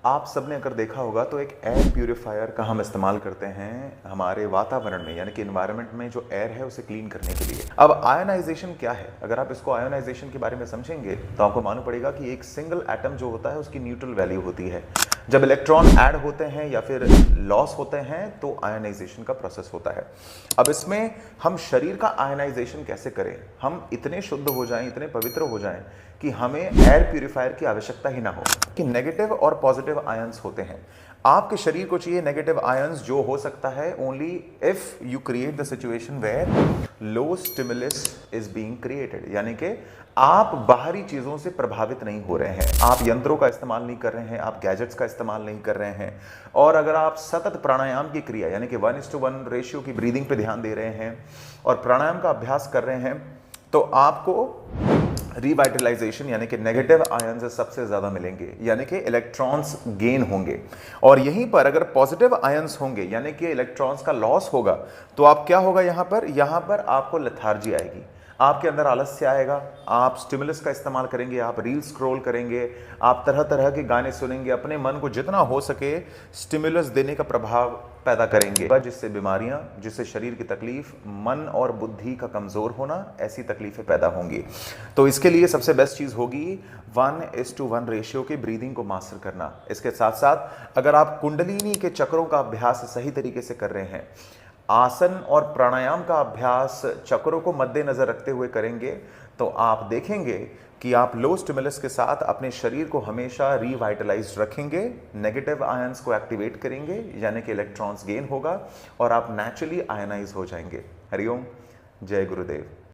आप सबने अगर देखा होगा तो एक एयर प्यूरिफायर का हम इस्तेमाल करते हैं हमारे वातावरण में, यानी कि एनवायरनमेंट में जो एयर है उसे क्लीन करने के लिए। अब आयोनाइजेशन क्या है? अगर आप इसको आयोनाइजेशन के बारे में समझेंगे तो आपको मालूम पड़ेगा कि एक सिंगल एटम जो होता है उसकी न्यूट्रल वैल्यू होती है। जब इलेक्ट्रॉन ऐड होते हैं या फिर लॉस होते हैं तो आयोनाइजेशन का प्रोसेस होता है। अब इसमें हम शरीर का आयोनाइजेशन कैसे करें? हम इतने शुद्ध हो जाएं, इतने पवित्र हो जाएं कि हमें एयर प्यूरिफायर की आवश्यकता ही ना हो। कि नेगेटिव और पॉजिटिव आयंस होते हैं। आपके शरीर को चाहिए नेगेटिव आयंस, जो हो सकता है only if you create the situation where low stimulus is being created, यानी कि आप बाहरी चीजों से प्रभावित नहीं हो रहे हैं, आप यंत्रों का इस्तेमाल नहीं कर रहे हैं, आप गैजेट्स का इस्तेमाल नहीं कर रहे हैं। और अगर आप सतत प्राणायाम की क्रिया यानी कि 1:1 रेशियो की ब्रीदिंग पे ध्यान दे रहे हैं और प्राणायाम का अभ्यास कर रहे हैं तो आपको रिवाइटलाइजेशन यानी कि नेगेटिव आयंस सबसे ज्यादा मिलेंगे, यानी कि इलेक्ट्रॉन्स गेन होंगे। और यहीं पर अगर पॉजिटिव आयंस होंगे यानी कि इलेक्ट्रॉन्स का लॉस होगा तो आप क्या होगा, यहां पर आपको लेथार्जी आएगी, आपके अंदर आलस्य आएगा, आप स्टिमुलस का इस्तेमाल करेंगे, आप रील स्क्रॉल करेंगे, आप तरह तरह के गाने सुनेंगे, अपने मन को जितना हो सके स्टिमुलस देने का प्रभाव पैदा करेंगे, जिससे बीमारियां, जिससे शरीर की तकलीफ, मन और बुद्धि का कमजोर होना, ऐसी तकलीफें पैदा होंगी। तो इसके लिए सबसे बेस्ट चीज होगी 1:1 रेशियो की ब्रीदिंग को मास्टर करना। इसके साथ साथ अगर आप कुंडलिनी के चक्रों का अभ्यास सही तरीके से कर रहे हैं, आसन और प्राणायाम का अभ्यास चक्रों को मद्देनजर रखते हुए करेंगे तो आप देखेंगे कि आप लो स्टिमुलस के साथ अपने शरीर को हमेशा रिवाइटलाइज रखेंगे, नेगेटिव आयंस को एक्टिवेट करेंगे यानी कि इलेक्ट्रॉन्स गेन होगा और आप नेचुरली आयनाइज हो जाएंगे। हरिओम, जय गुरुदेव।